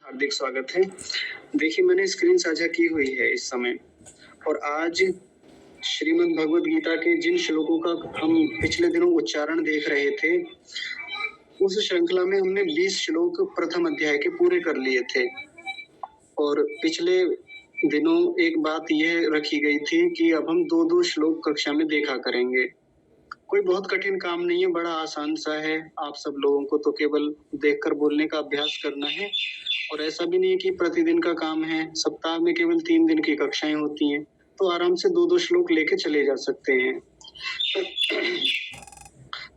हार्दिक स्वागत है। देखिए, मैंने स्क्रीन साझा की हुई है इस समय और आज श्रीमद् भगवद गीता के जिन श्लोकों का हम पिछले दिनों उच्चारण देख रहे थे, उस श्रृंखला में हमने 20 श्लोक प्रथम अध्याय के पूरे कर लिए थे और पिछले दिनों एक बात यह रखी गई थी कि अब हम 2-2 श्लोक कक्षा में देखा करेंगे। कोई बहुत कठिन काम नहीं है, बड़ा आसान सा है। आप सब लोगों को तो केवल देखकर बोलने का अभ्यास करना है और ऐसा भी नहीं है कि प्रतिदिन का काम है। सप्ताह में केवल 3 दिन की कक्षाएं होती हैं, तो आराम से 2-2 श्लोक लेके चले जा सकते हैं।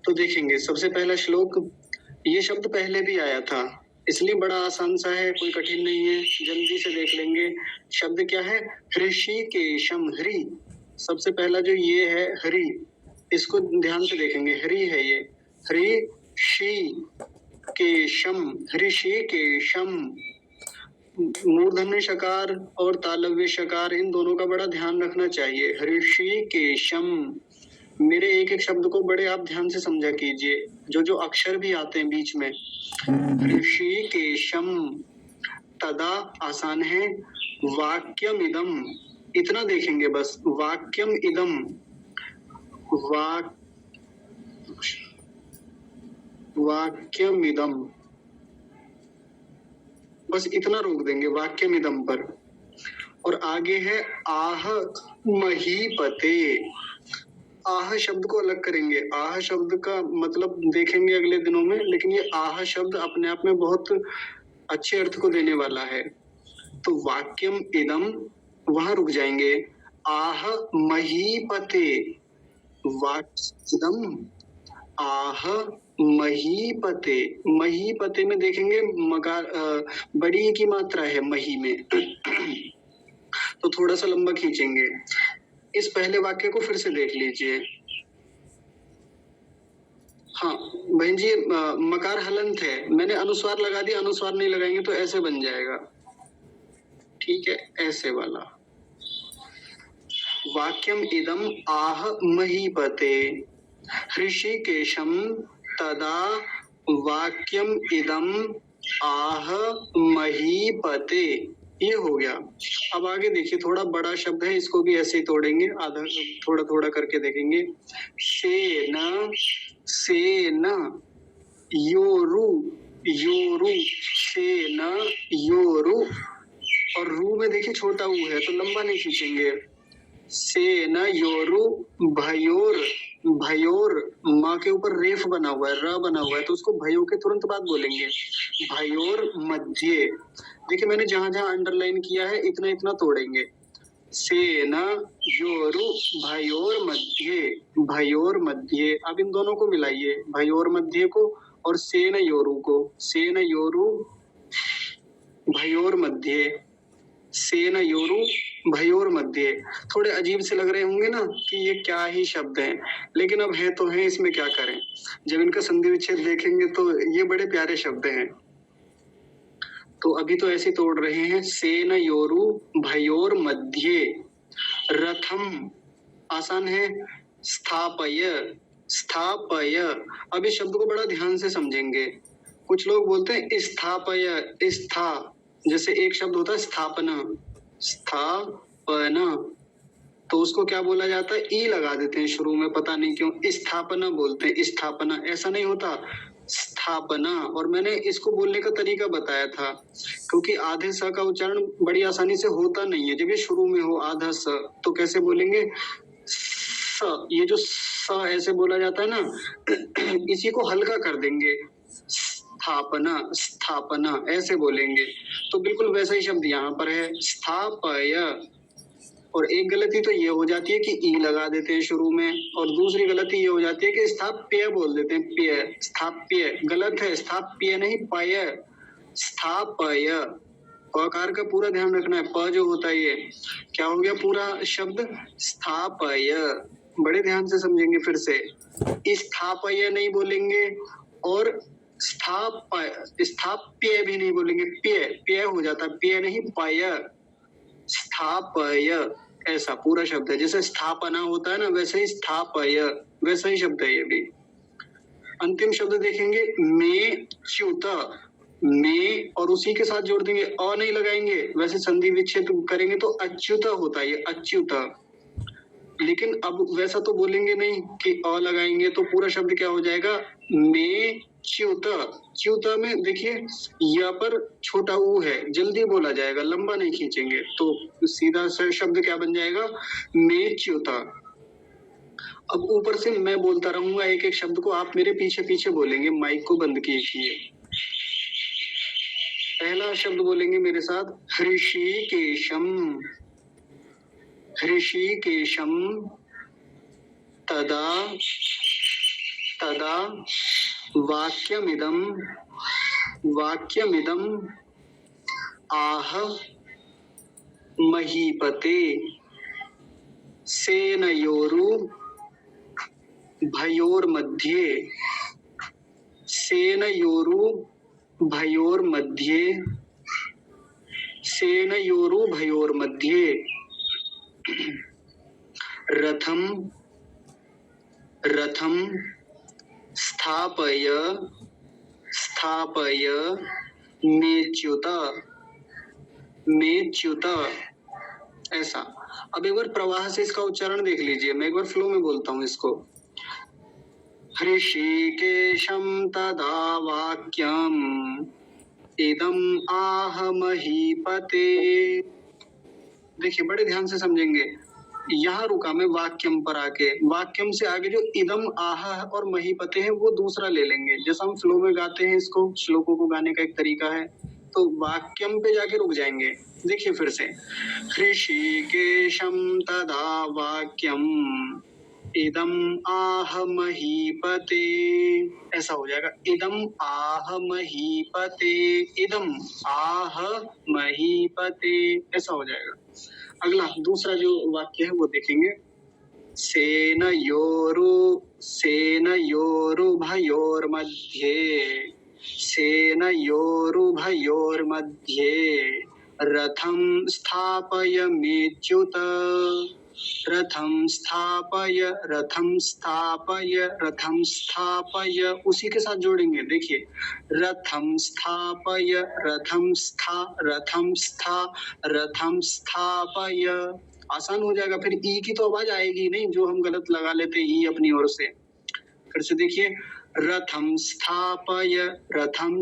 तो देखेंगे सबसे पहला श्लोक, ये शब्द पहले भी आया था, इसलिए बड़ा आसान सा है, कोई कठिन नहीं है, जल्दी से देख लेंगे। शब्द क्या है? हृषिकेशम। हरि, सबसे पहला जो ये है हरि, इसको ध्यान से देखेंगे। हरि है ये, हृषिकेशम, हृषिकेशम। मूर्धन्य शकार और तालव्य शकार, इन दोनों का बड़ा ध्यान रखना चाहिए। हृषिकेशम। मेरे एक एक शब्द को बड़े आप ध्यान से समझा कीजिए, जो जो अक्षर भी आते हैं बीच में। ऋषिकेशम। तदा आसान है। वाक्यम इदम, इतना देखेंगे बस। वाक्यम इदम, वाक्यम इदम, बस इतना रोक देंगे वाक्यम इदम पर। और आगे है आह महीपते। आह शब्द को अलग करेंगे। आह शब्द का मतलब देखेंगे अगले दिनों में, लेकिन ये आह शब्द अपने आप में बहुत अच्छे अर्थ को देने वाला है। तो वाक्यम इदम, वहां रुक जाएंगे। आह महीपते, वाक्यम आह महीपते। महीपते में देखेंगे मकार, बड़ी की मात्रा है मही में। तो थोड़ा सा लंबा खींचेंगे। इस पहले वाक्य को फिर से देख लीजिए। हाँ बहन जी, मकार हलंत है, मैंने अनुस्वार लगा दिया। अनुस्वार नहीं लगाएंगे तो ऐसे बन जाएगा, ठीक है, ऐसे वाला। वाक्यम इदम आह महीपते हृषिकेशम तदा वाक्यम इदम आह महीपते। ये हो गया। अब आगे देखिए, थोड़ा बड़ा शब्द है, इसको भी ऐसे ही तोड़ेंगे, आधा थोड़ा थोड़ा करके देखेंगे। सेन, सेन, योरु, योरु, सेन योरु। और रू में देखिए छोटा ऊ है, तो लंबा नहीं खींचेंगे। सेन योरु भयोर, भयोर, माँ के ऊपर रेफ बना हुआ है, र बना हुआ है, तो उसको भयो के तुरंत बाद बोलेंगे। भयोर मध्य। देखिए मैंने जहां जहां अंडरलाइन किया है इतना इतना तोड़ेंगे। सेन योरु भयोर मध्य, भयोर मध्य। अब इन दोनों को मिलाइए, भयोर मध्य को और सेन योरु को। सेन योरु भयोर मध्य, सेन योरु भयोर मध्य। थोड़े अजीब से लग रहे होंगे ना कि ये क्या ही शब्द हैं, लेकिन अब है तो है, इसमें क्या करें। जब इनका संधि विच्छेद देखेंगे तो ये बड़े प्यारे शब्द हैं। तो अभी तो ऐसे तोड़ रहे हैं। सेन योरु भयोर मध्य। रथम आसान है। स्थापय, स्थापय। अब इस शब्द को बड़ा ध्यान से समझेंगे। कुछ लोग बोलते हैं स्थापय, स्था, जैसे एक शब्द होता है स्थापना, स्थापना, तो उसको क्या बोला जाता है? ई लगा देते हैं शुरू में, पता नहीं क्यों स्थापना बोलते हैं। स्थापना ऐसा नहीं होता, स्थापना। और मैंने इसको बोलने का तरीका बताया था, क्योंकि आधे स का उच्चारण बड़ी आसानी से होता नहीं है। जब ये शुरू में हो आधा स, तो कैसे बोलेंगे? स, ये जो स ऐसे बोला जाता है ना, इसी को हल्का कर देंगे। स्थापना, स्थापना ऐसे बोलेंगे। तो बिल्कुल वैसा ही शब्द यहाँ पर है, स्थापय। और एक गलती तो ये हो जाती है कि ई लगा देते हैं शुरू में, और दूसरी गलती ये हो जाती है कि स्थाप्य बोल देते हैं, प्य, स्थाप्य। गलत है, स्थाप्य नहीं, पय, स्थापय। पकार का पूरा ध्यान रखना है। प जो होता है ये क्या हो गया पूरा शब्द? स्थापय। बड़े ध्यान से समझेंगे फिर से। स्थापय नहीं बोलेंगे और स्थाप्य भी नहीं बोलेंगे, प्य, प्य हो जाता है, प्य नहीं पय, स्थापय। ऐसा पूरा शब्द है। जैसे स्थापना होता है ना, वैसे ही स्थापय, वैसा ही शब्द है ये भी। अंतिम शब्द देखेंगे, में च्युत। में और उसी के साथ जोड़ देंगे, अ नहीं लगाएंगे। वैसे संधि विच्छेद करेंगे तो अच्युत होता है, ये अच्युत। लेकिन अब वैसा तो बोलेंगे नहीं कि अ लगाएंगे तो पूरा शब्द क्या हो जाएगा, में च्युत। च्युत में देखिए यहाँ पर छोटा ऊ है, जल्दी बोला जाएगा, लंबा नहीं खींचेंगे, तो सीधा सा शब्द क्या बन जाएगा, में च्युत। अब ऊपर से मैं बोलता रहूंगा एक एक शब्द को, आप मेरे पीछे पीछे बोलेंगे, माइक को बंद कीजिए। पहला शब्द बोलेंगे मेरे साथ, हृषिकेशम। हृषिकेशम तदा तदा वाक्यमिदं वाक्यमिदं आह महीपते सेनयोरु भयोर्मध्ये सेनयोरु भयोर्मध्ये सेनयोरु भयोर्मध्ये रथम रथम स्थापय स्थापय मेच्युत मेच्युत। ऐसा। अब एक बार प्रवाह से इसका उच्चारण देख लीजिए, मैं एक बार फ्लो में बोलता हूँ इसको। हृषिकेशं तदा वाक्यम् इदम् आह महीपते। देखिए बड़े ध्यान से समझेंगे, यहाँ रुका मैं वाक्यम पर आके, वाक्यम से आगे जो इदम आह और महीपते है वो दूसरा ले लेंगे। जैसा हम फ्लो में गाते हैं इसको, श्लोकों को गाने का एक तरीका है, तो वाक्यम पे जाके रुक जाएंगे। देखिए फिर से, हृषिकेशम तदा वाक्यम इदम आह महीपते, ऐसा हो जाएगा, इदम आह महीपते, इदम आह महीपते, ऐसा हो जाएगा। अगला दूसरा जो वाक्य है वो देखेंगे, सेनयोरु भयोर्मध्ये सेनयोरुभयोर्मध्ये रथं स्थापयमेच्युत रथं स्थापय उसी के साथ जोड़ेंगे। देखिए रथं स्थापय आसान हो जाएगा। फिर ई की तो आवाज आएगी नहीं जो हम गलत लगा लेते ई अपनी ओर से। फिर से देखिए, रथं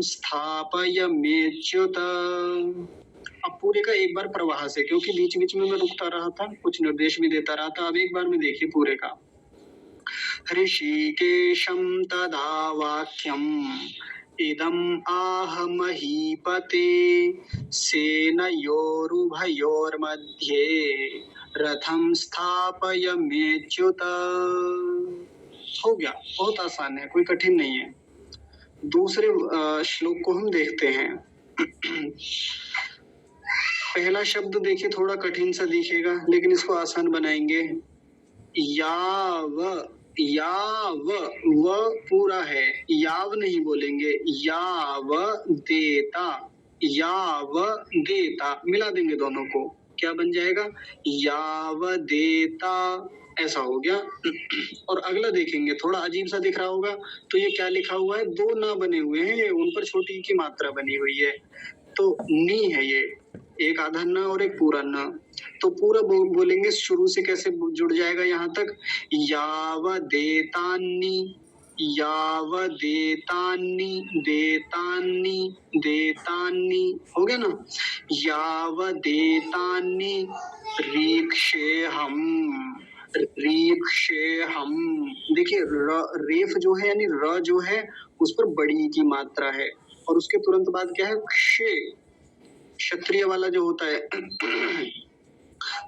स्थापय मेच्युत। अब पूरे का एक बार प्रवाह से, क्योंकि बीच बीच में मैं रुकता रहा था, कुछ निर्देश भी देता रहा था। अब एक बार में देखिए पूरे का, हृषिकेशं तदा वाक्यम् इदम् आह महीपते सेनयोरुभयोर्मध्ये रथं स्थापयमेच्युत। हो गया, बहुत आसान है, कोई कठिन नहीं है। दूसरे श्लोक को हम देखते हैं। पहला शब्द देखिए थोड़ा कठिन सा दिखेगा, लेकिन इसको आसान बनाएंगे। याव व पूरा है, याव नहीं बोलेंगे, याव देता मिला देंगे दोनों को, क्या बन जाएगा, याव देता, ऐसा हो गया। और अगला देखेंगे, थोड़ा अजीब सा दिख रहा होगा, तो ये क्या लिखा हुआ है, दो ना बने हुए हैं, उन पर छोटी की मात्रा बनी हुई है, तो नी है ये, एक आधा न और एक पूरा न। तो पूरा बोलेंगे शुरू से, कैसे जुड़ जाएगा यहाँ तक, याव देतान्नी देतान्नी हो गया ना, याव देतान्नी रीक्षे हम। देखिए रेफ जो है यानी र जो है उस पर बड़ी की मात्रा है, और उसके तुरंत बाद क्या है, क्षे, क्षत्रिय वाला जो होता है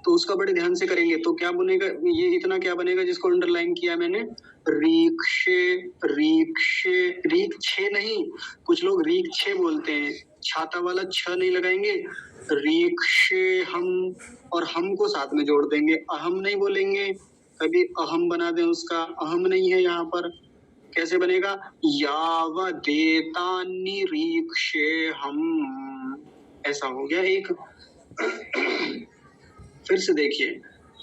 तो उसका बड़े ध्यान से करेंगे तो क्या बनेगा, ये इतना क्या बनेगा जिसको अंडरलाइन किया मैंने, रीक्षे नहीं, कुछ लोग रीक्षे बोलते हैं, छाता वाला छ नहीं लगाएंगे, रीक्षे हम, और हम को साथ में जोड़ देंगे, अहम नहीं बोलेंगे, कभी अहम बना दें उसका, अहम नहीं है यहाँ पर, कैसे बनेगा, याव देतान्नी रीक्षे हम, ऐसा हो गया एक। फिर से देखिए,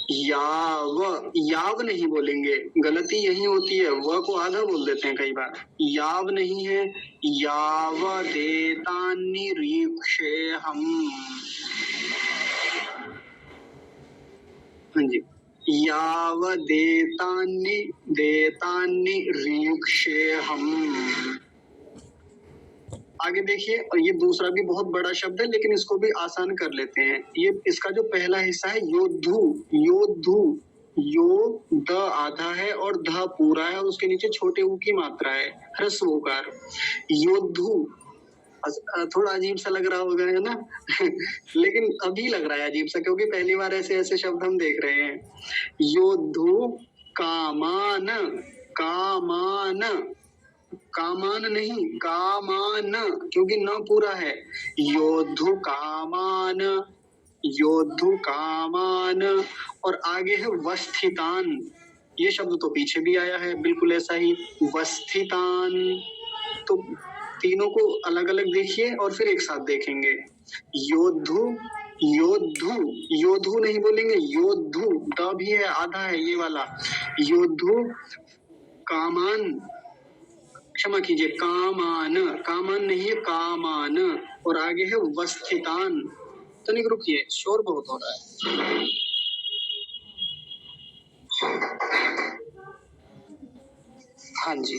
याव नहीं बोलेंगे, गलती यही होती है, व को आधा बोल देते हैं कई बार। याव नहीं है, यावदेतान्निरीक्षे हम। हाँ जी, देतान्निरीक्षे हम। आगे देखिए, और ये दूसरा भी बहुत बड़ा शब्द है, लेकिन इसको भी आसान कर लेते हैं। ये इसका जो पहला हिस्सा है योद्धु, योद्धु, यो द आधा है और ध पूरा है, और उसके नीचे छोटे ऊ की मात्रा है, ह्रस्व उकार। योद्धु थोड़ा अजीब सा लग रहा होगा, है ना? लेकिन अभी लग रहा है अजीब सा, क्योंकि पहली बार ऐसे ऐसे शब्द हम देख रहे हैं। योद्धु कामान, कामान, कामान नहीं, कामान, क्योंकि न पूरा है। योद्धु कामान, योद्धु कामान, और आगे है वस्थितान। ये शब्द तो पीछे भी आया है, बिल्कुल ऐसा ही, वस्थितान। तो तीनों को अलग अलग देखिए और फिर एक साथ देखेंगे। योद्धु, योद्धु, योद्धु नहीं बोलेंगे, योद्धु, द भी है, आधा है ये वाला। योद्धु कामान, क्षमा कीजिए, कामान, कामान नहीं है, कामान, और आगे है वस्थितान। तनिक रुकिए, शोर बहुत हो रहा है। हाँ जी।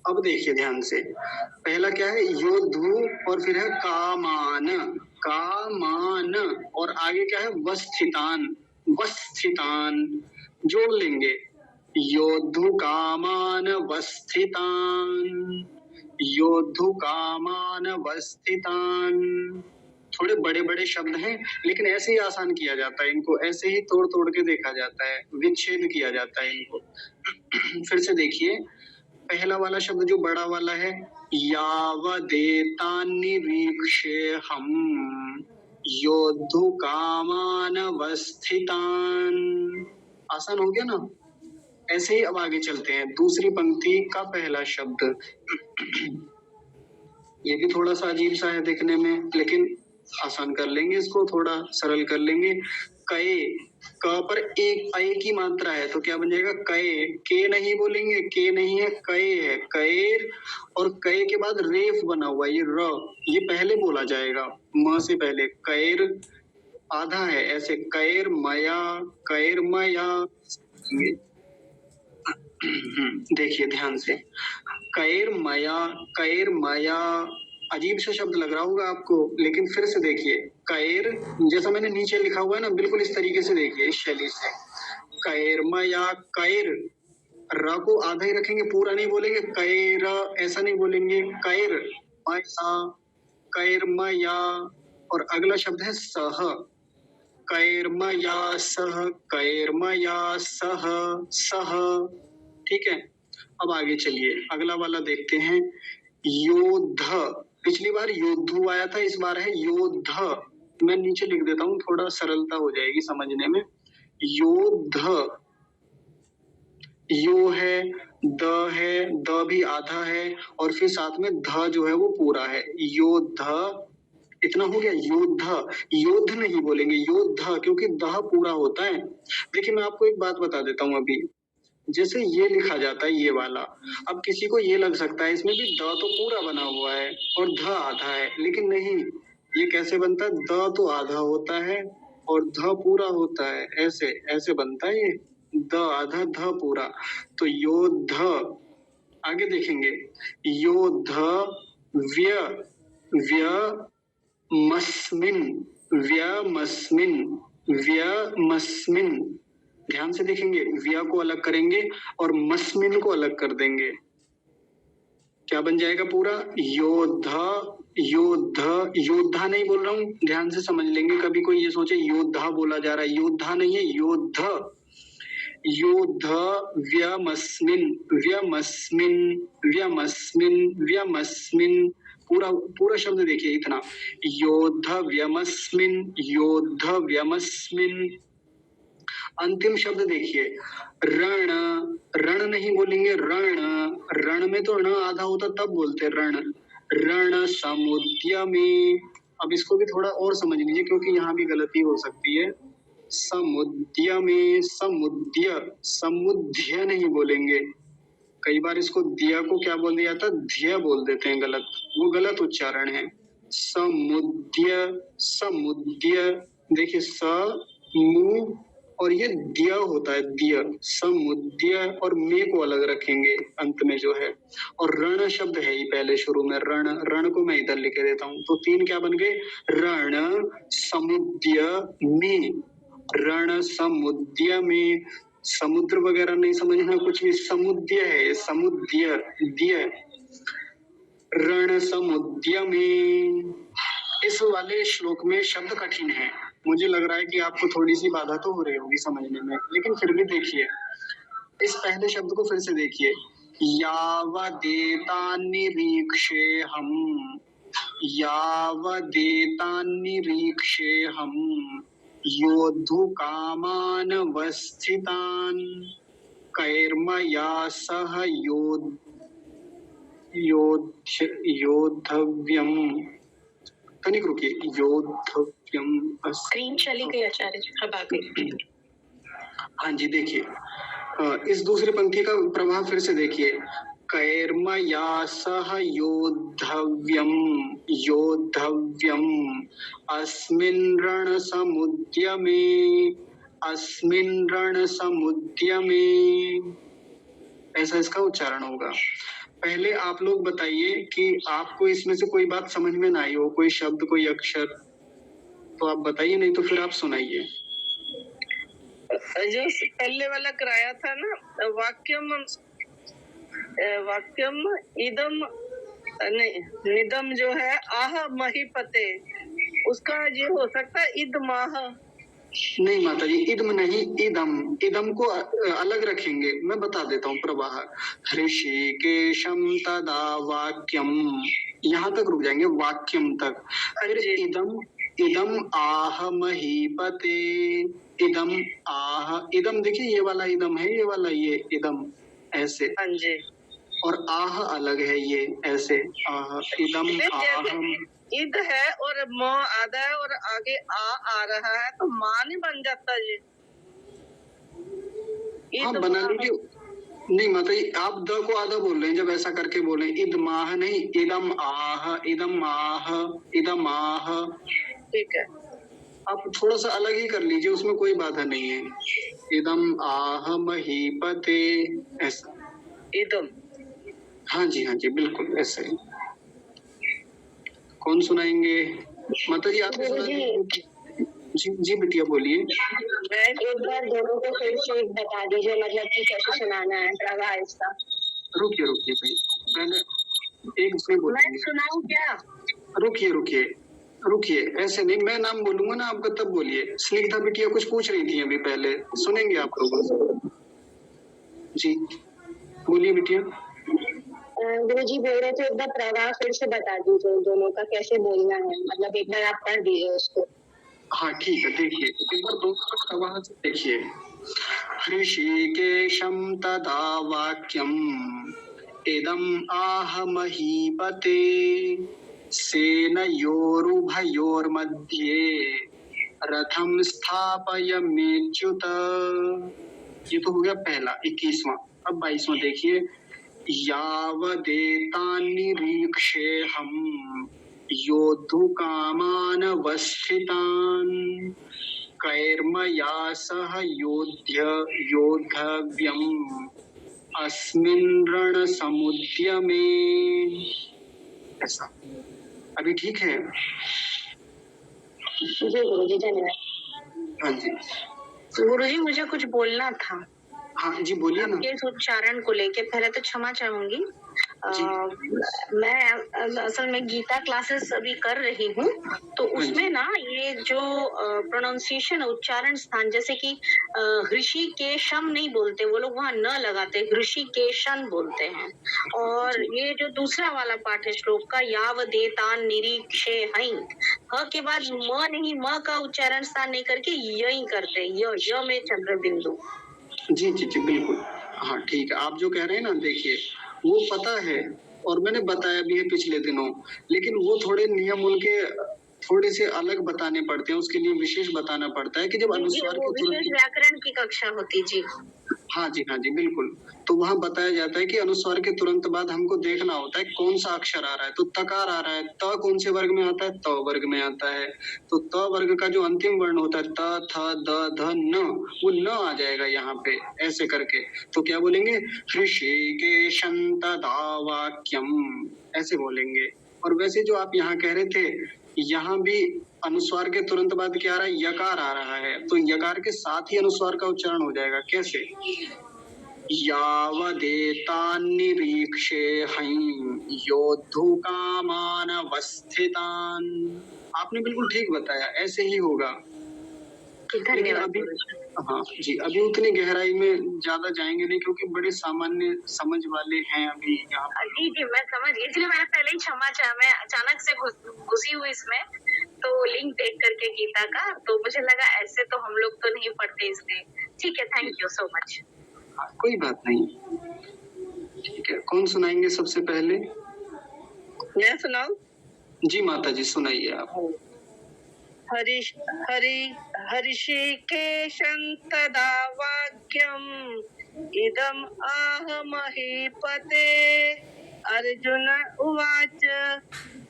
अब देखिए ध्यान से, पहला क्या है, योद्धु, और फिर है कामान, कामान, और आगे क्या है, वस्थितान, वस्थितान, जोड़ लेंगे। योद्धु कामान वस्थितान, योद्धु कामान वस्थितान। थोड़े बड़े बड़े शब्द हैं, लेकिन ऐसे ही आसान किया जाता है इनको, ऐसे ही तोड़ तोड़ के देखा जाता है, विच्छेद किया जाता है इनको। फिर से देखिए, पहला वाला शब्द जो बड़ा वाला है, यावदेतान्निरीक्षे हम, योद्धु कामान वस्थितान। आसान हो गया ना? ऐसे ही अब आगे चलते हैं, दूसरी पंक्ति का पहला शब्द। ये भी थोड़ा सा अजीब सा है देखने में, लेकिन आसान कर लेंगे इसको, थोड़ा सरल कर लेंगे। कए, क पर एक अय की मात्रा है, तो क्या बन जाएगा, कए। के नहीं बोलेंगे, के नहीं है, कए है, कैर, और कए के बाद रेफ बना हुआ ये र, ये पहले बोला जाएगा, म से पहले। कैर आधा है, ऐसे कैर मया, कैर मया। देखिए ध्यान से, कैर मया, कैर मया, अजीब सा शब्द लग रहा होगा आपको, लेकिन फिर से देखिए, कैर जैसा मैंने नीचे लिखा हुआ है ना, बिल्कुल इस तरीके से देखिए, इस शैली से। कैर मया, कैर, र को आधा ही रखेंगे, पूरा नहीं बोलेंगे, कैर ऐसा नहीं बोलेंगे, कैर मया, कैर मया, और अगला शब्द है सह, कैर्मया सह, कैर्मया सह, सह। ठीक है, अब आगे चलिए, अगला वाला देखते हैं, योद्ध। पिछली बार योद्धु आया था, इस बार है योद्ध। मैं नीचे लिख देता हूँ, थोड़ा सरलता हो जाएगी समझने में। योद्ध, यो है, द भी आधा है, और फिर साथ में ध जो है वो पूरा है, योद्ध। इतना हो गया, योद्ध, योद्ध नहीं बोलेंगे, योद्ध, क्योंकि दह पूरा होता है। देखिए मैं आपको एक बात बता देता हूँ अभी, जैसे ये लिखा जाता है ये वाला, अब किसी को ये लग सकता है इसमें भी द तो पूरा बना हुआ है और ध आधा है, लेकिन नहीं, ये कैसे बनता है, द तो आधा होता है और ध पूरा होता है, ऐसे ऐसे बनता है ये, द आधा ध पूरा, तो योद्ध। आगे देखेंगे, योद्ध व्य, व्यमस्मिन, व्यमस्मिन, व्यमस्मिन। ध्यान से देखेंगे, व्या को अलग करेंगे और मस्मिन को अलग कर देंगे, क्या बन जाएगा पूरा, योद्धा, योद्ध, योद्धा नहीं बोल रहा हूं, ध्यान से समझ लेंगे, कभी कोई ये सोचे योद्धा बोला जा रहा है, योद्धा नहीं है, योद्ध, योद्ध व्यमस्मिन, व्यमस्मिन, व्यमस्मिन, व्यमस्मिन, पूरा पूरा शब्द देखिए इतना, योद्ध व्यमस्मिन, योद्ध व्यमस्मिन। अंतिम शब्द देखिए, रण, रण नहीं बोलेंगे, रण, रण में तो ण आधा होता तब बोलते रण, रण समुद्यमे। अब इसको भी थोड़ा और समझ लीजिए, क्योंकि यहाँ भी गलती हो सकती है। समुद्य में, समुद्य, समुद्य नहीं बोलेंगे। कई बार इसको दिया को क्या बोल दिया था, ध्य बोल देते हैं, गलत, वो गलत उच्चारण है। समुद्य, समुद्य, देखिए स मु और ये दिया होता है, दिया, समुद्य, और मे को अलग रखेंगे अंत में जो है। और रण शब्द है ही पहले शुरू में, रण, रण को मैं इधर लिखे देता हूँ, तो तीन क्या बन गए, रण समुद्य में, रण समुद्य में। समुद्र वगैरह नहीं समझना कुछ भी, समुद्य है, समुद्य, दिय, रण समुद्य में। इस वाले श्लोक में शब्द कठिन है, मुझे लग रहा है कि आपको थोड़ी सी बाधा तो हो रही होगी समझने में, लेकिन फिर भी देखिए इस पहले शब्द को फिर से देखिए, यावदेतान्निरीक्षेऽहं, यावदेतान्निरीक्षेऽहं योद्धुकामानवस्थितान् कैर्मया सह योद्धव्यम, तनिक रुकिए, योद्धव्यम, स्क्रीन चली गई आचार्य जी, अब आ गई। हाँ जी, देखिए इस दूसरी पंक्ति का प्रभाव फिर से देखिए, कैर्मया सह योद्धव्यम, योद्धव्यम अस्मिन् रणसमुद्यमे, अस्मिन् रणसमुद्यमे, ऐसा इसका उच्चारण होगा। पहले आप लोग बताइए कि आपको इसमें से कोई बात समझ में ना आई हो, कोई शब्द, कोई अक्षर, तो आप बताइए, नहीं तो फिर आप सुनाइए। जो पहले वाला कराया था ना, वाक्यम, वाक्यम इदम नहीं, निदम जो है आह महीपते, उसका ये हो सकता है इदमाह। नहीं माता जी, इदम नहीं, इदम, इदम को अलग रखेंगे, मैं बता देता हूँ प्रवाह। ऋषिकेशम तदा वाक्यम, यहाँ तक रुक जाएंगे, वाक्यम तक, फिर इदम, इदम आह महीपते, इदम आह, इदम देखिए ये वाला इदम है, ये वाला ये इदम, ऐसे, हाँ जी, और आह अलग है, ये ऐसे, आह, इदम आह, इद है और म आधा है और आगे आ रहा है, तो माँ नहीं बन जाता ये? हाँ बना लीजिए। नहीं माता जी, आप द को आधा बोल रहे हैं, जब ऐसा करके बोले, इदमाह नहीं, इदम आह, इदम आह, इदम आह, ठीक है, आप थोड़ा सा अलग ही कर लीजिए, उसमें कोई बाधा नहीं है। इदम आह महीपते, ऐसा, इदम, हाँ जी, हाँ जी, बिल्कुल ऐसे ही। कौन सुनाएंगे माता जी, आप सुनाएंगे? जी जी बिटिया बोलिए। एक बार दोनों को फिर से बता दीजिए, मतलब कि कैसे सुनाना है प्रवाह इसका। रुकिए रुकिए भाई, पहले एक से बोलिए। मैं सुनाऊं क्या? रुकिए रुकिए रुकिए, ऐसे नहीं, मैं नाम बोलूंगा ना आपका तब बोलिए। स्निग्धा बिटिया कुछ पूछ रही थी अभी पहले, सुनेंगे आप लोगों से। जी बोलिए बिटिया। गुरु जी बोल रहे थे एक बार प्रवाह फिर से बता दीजिए, दोनों का कैसे बोलना है, मतलब एक बार आप पढ़ दीजिए उसको। हाँ ठीक है, देखिए एक बार दोनों का प्रवाह से देखिए। ऋषिकेशम तदा वाक्यम इदम आह महीपते सेनयोरुभयोर्मध्ये रथम स्थापयमेच्युत। ये तो हो गया पहला, 21वां। अब 22वां देखिए, यावदेतान्निरीक्षेऽहं योद्धुकामानवस्थितान् कैर्मया सह योद्धव्यम् अस्मिन् रणसमुद्यमे, ऐसा। अभी ठीक है? जी गुरु जी, धन्यवाद। हाँ जी, गुरुजी मुझे कुछ बोलना था। हाँ जी बोलिए ना। इस उच्चारण को लेके पहले तो क्षमा चाहूंगी। मैं असल में गीता क्लासेस अभी कर रही हूँ, तो उसमें ना ये जो प्रोनाउंसिएशन उच्चारण स्थान, जैसे कि ऋषिकेशम नहीं बोलते वो लोग, वहाँ न लगाते, ऋषिकेशन बोलते हैं। और ये जो दूसरा वाला पाठ है श्लोक का, यावदेतान निरीक्षे हई, ह के बाद म नहीं, म का उच्चारण स्थान नहीं करके यही करते, य में चंद्र बिंदु। जी जी जी बिल्कुल, हाँ ठीक है। आप जो कह रहे हैं ना, देखिए वो पता है और मैंने बताया भी है पिछले दिनों, लेकिन वो थोड़े नियम उनके थोड़े से अलग बताने पड़ते हैं, उसके लिए विशेष बताना पड़ता है कि जब जी, अनुस्वार वो के विशेष तुरंत। व्याकरण की कक्षा होती जी। हाँ जी बिल्कुल। तो वहाँ बताया जाता है कि अनुस्वार के तुरंत बाद हमको देखना होता है कौन सा अक्षर आ रहा है। तो तकार आ रहा है, त कौन से वर्ग में आता है? त वर्ग में आता है। तो त वर्ग का जो अंतिम वर्ण होता है त, थ, द, ध, न, वो न आ जाएगा यहाँ पे ऐसे करके। तो क्या बोलेंगे? ऋषिकेशं तदा वाक्यम, ऐसे बोलेंगे। और वैसे जो आप यहाँ कह रहे थे, यहाँ भी अनुस्वार के तुरंत बाद क्या आ रहा है? यकार आ रहा है। तो यकार के साथ ही अनुस्वार का उच्चारण हो जाएगा। कैसे? यावदेतान्निरीक्षेऽहं योद्धुकामानवस्थितान्। आपने बिल्कुल ठीक बताया, ऐसे ही होगा। लेकिन धन्यवाद अभी, गुरुजी। हाँ जी, अभी उतनी गहराई में ज्यादा जाएंगे नहीं क्योंकि बड़े सामान्य समझ वाले हैं अभी यहाँ पर। जी मैं समझ गई, इसलिए मैंने पहले ही क्षमा चाहा। मैं अचानक से घुसी हुई इसमें, तो लिंक देख करके गीता का, तो मुझे लगा ऐसे तो हम लोग तो नहीं पढ़ते, इसलिए ठीक है। Thank you so much. हाँ, कोई बात नहीं। ठीक है, कौन सुनाएंगे सबसे पहले? मैं सुनाऊं? जी माता जी, सुनाइए आप। हरिषिकेशं तदा वाक्यम् इदम् आह महीपते। अर्जुन उवाच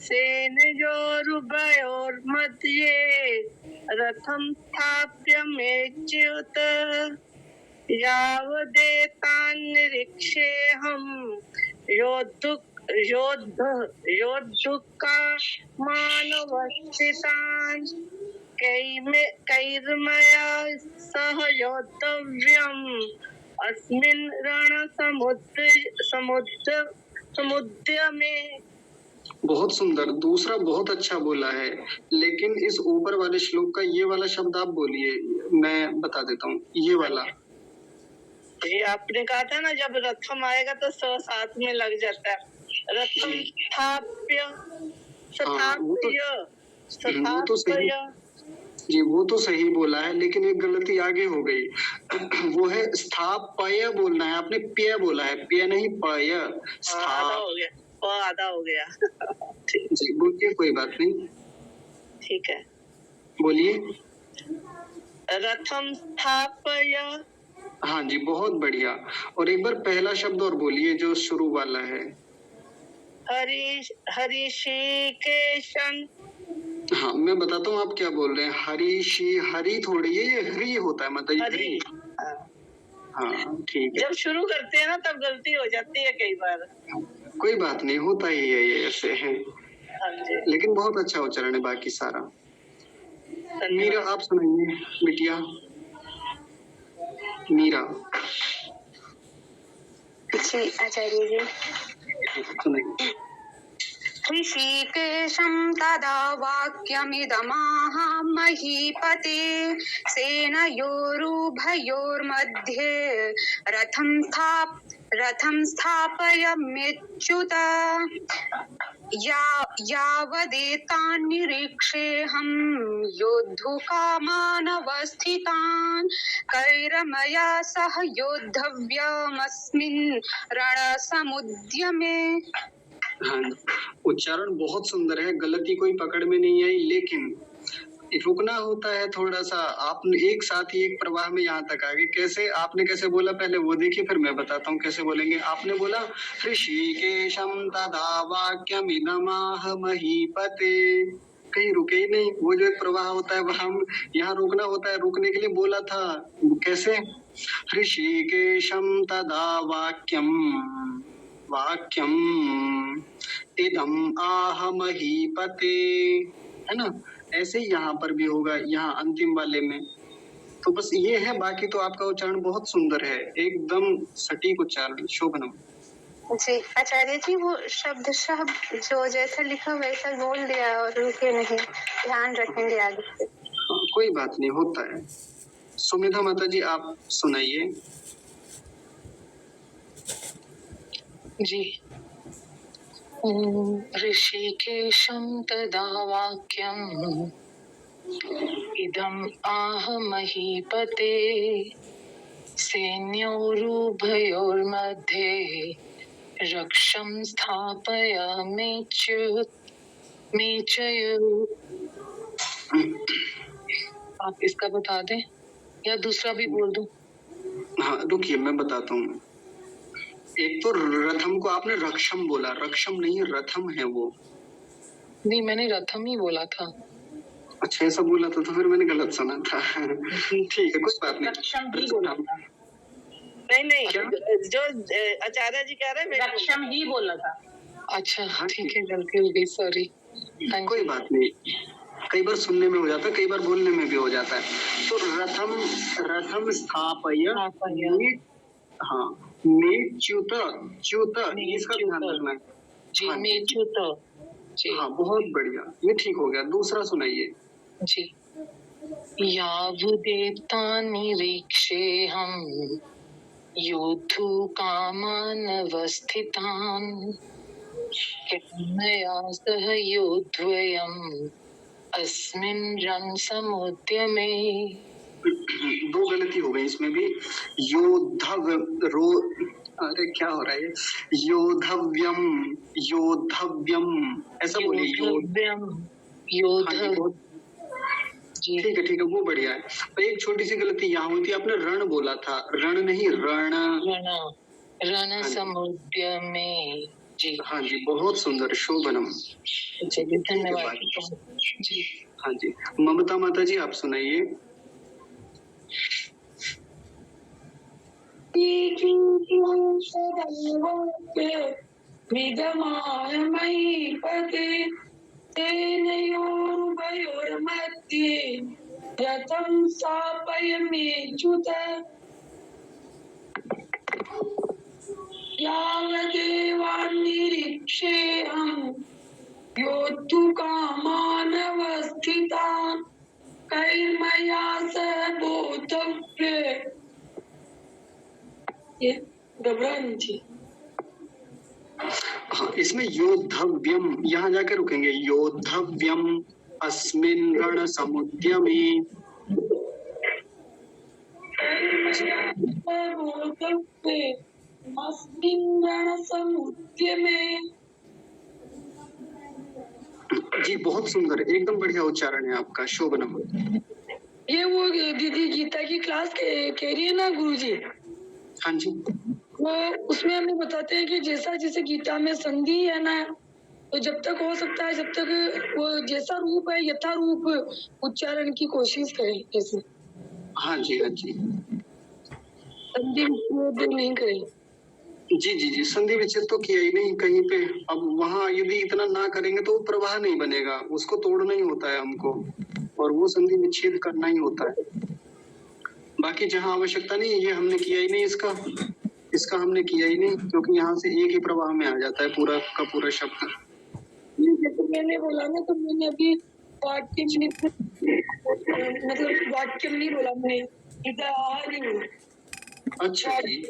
सेनयोरुभयोर्मध्ये रथं स्थाप्यमेच्युत यावदेतान्निरीक्षेऽहं योद्धुकामानवस्थितान् कैर्मया सह योद्धव्यम् अस्मिन् रणसमुद्यमे। बहुत सुंदर, दूसरा बहुत अच्छा बोला है। लेकिन इस ऊपर वाले श्लोक का ये वाला शब्द आप बोलिए, मैं बता देता हूँ। ये वाला, ये आपने कहा था ना, जब रथम आएगा तो साथ में लग जाता है। रथम स्थाप्य, वो तो सही स्थाप्य। जी, वो तो सही बोला है, लेकिन एक गलती आगे हो गई। वो है स्थापय बोलना है, आपने प्य बोला है, प्य नहीं पय। आधा हो गया, आधा हो गया। जी बोलिए, कोई बात नहीं, ठीक है, बोलिए। रथम स्थापय। हाँ जी, बहुत बढ़िया। और एक बार पहला शब्द और बोलिए जो शुरू वाला है। हरिषिकेशं। हाँ, मैं बताता हूँ आप क्या बोल रहे हैं। हरी थोड़ी है, ये हरी होता है, मतलब हरी। हाँ ठीक है। जब शुरू करते हैं ना तब गलती हो जाती है कई बार। कोई बात नहीं, होता ही है ये, ऐसे है। लेकिन बहुत अच्छा उच्चारण है बाकी सारा। मीरा आप सुनाइए बिटिया। मीरा जी आचार्य जी। सुनाइए। ऋषिकेशं तदा वाक्यमिदमाह महीपते सेनयोरुभयोर्मध्ये रथं स्थापयमेच्युत यावदेतान्निरीक्षेऽहं योद्धुकामानवस्थितान् कैर्मया सह योद्धव्यमस्मिन् रणसमुद्यमे। हाँ, उच्चारण बहुत सुंदर है, गलती कोई पकड़ में नहीं आई, लेकिन रुकना होता है थोड़ा सा। आपने एक साथ ही एक प्रवाह में यहाँ तक आ गए। कैसे? आपने कैसे बोला पहले वो देखिए, फिर मैं बताता हूँ कैसे बोलेंगे। आपने बोला ऋषिकेशं तदा वाक्यमिदमाह महीपते, कहीं रुके ही नहीं। वो जो एक प्रवाह होता है वहां यहाँ रोकना होता है, रुकने के लिए बोला था। कैसे? ऋषिकेशं तदा वाक्यम इदम आह महीपते, है ना? ऐसे ही यहाँ पर भी होगा, यहाँ अंतिम वाले में। तो बस ये है, बाकी तो आपका उच्चारण बहुत सुंदर है, एकदम सटीक उच्चारण, शोभनम। जी आचार्य जी, वो शब्द जो जैसा लिखा वैसा बोल दिया और रुके नहीं, ध्यान रखेंगे आगे से। कोई बात नहीं, होता है। सुमिधा माता जी आप सुनाइए। जी। ऋषिकेशं तदा वाक्यम् इदम् आह महीपते सेनयोरुभयोर्मध्ये रक्षं स्थापयामेच्युत। आप इसका बता दें या दूसरा भी बोल दूं? हाँ रुकिए मैं बताता हूँ। एक तो रथम को आपने रक्षम बोला, रक्षम नहीं रथम है वो। नहीं, मैंने रथम ही बोला था। अच्छा ऐसा बोला था तो फिर मैंने गलत सुना था। ठीक है कुछ बात नहीं। रक्षम ही बोला था। नहीं क्या? जो आचार्य जी कह रहे हैं वही रक्षम ही बोला था। अच्छा हाँ, ठीक है, गलती हो गई, सॉरी। कोई बात नहीं, कई बार सुनने में हो जाता है, कई बार बोलने में भी हो जाता है। तो रथम रथम स्थापय स्थापय। हाँ में च्युत च्युत में इसका ध्यान च्युत। रखना है। जी हाँ, मेच्युत। जी हाँ बहुत बढ़िया, ये ठीक हो गया। दूसरा सुनाइए। जी। यावदेता निरीक्षेऽहं योद्धु कामानवस्थितान् मया सह योद्धव्यम् अस्मिन् रणसमुद्यमे। दो गलती हो गई इसमें भी। योद्धव रो अरे क्या हो रहा है ये? योद्धव्यम योद्धव्यम ऐसा बोलिए। योद्धव्यम् हाँ योद्ध। जी, बहुत जी ठीक है वो बढ़िया है। और एक छोटी सी गलती यहाँ होती है, आपने रण बोला था, रण नहीं रण। रण रणसमुद्यमे। जी हाँ जी बहुत सुंदर, शोभनम। चलिए धन्यवाद जी। हाँ जी ममता माता जी आप सुनाइए। विद्यमान महीपते तेनयोरुभयोर्मध्ये रथं स्थापयमेच्युत यावदेवान्निरीक्षेऽहं योद्धु कामानवस्थितान् कैर्मया सह बोद्धव्य। ये घबरानी थी। हाँ इसमें योद्धव्यम यहाँ जाके रुकेंगे। योद्धव्यम अस्मिन् रण समुद्यमे। बोद्धव्य अस्मिन् रणसमुद्यमे। जी बहुत सुंदर, एकदम बढ़िया उच्चारण है आपका, शोभनम। ये वो दीदी गीता की क्लास कह रही है ना गुरुजी, हाँ जी वो उसमें हमें बताते हैं कि जैसा जैसे गीता में संधि है ना, तो जब तक हो सकता है जब तक वो जैसा रूप है यथा रूप उच्चारण की कोशिश करें। जैसे हाँ जी संधि विच्छेद नहीं करें। जी संधि विच्छेद तो किया ही नहीं कहीं पे। अब वहाँ यदि इतना ना करेंगे तो वो प्रवाह नहीं बनेगा, उसको तोड़ना ही होता है हमको, और वो संधि विच्छेद करना ही होता है। बाकी जहाँ आवश्यकता नहीं है ये हमने किया ही नहीं, इसका हमने किया ही नहीं, क्योंकि यहाँ से एक ही प्रवाह में आ जाता है पूरा का पूरा शब्द। जैसे मैंने बोला ना, तो मैंने अभी वाक्य मतलब वाक्य नहीं बोला, मैंने गीता नहीं बोला। अच्छा जी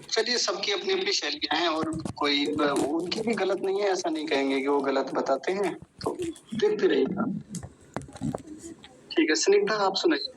चलिए, सबकी अपनी अपनी शैलियां हैं और कोई उनकी भी गलत नहीं है, ऐसा नहीं कहेंगे कि वो गलत बताते हैं, तो देखते रहिएगा। ठीक है स्निग्धा आप सुनाइए।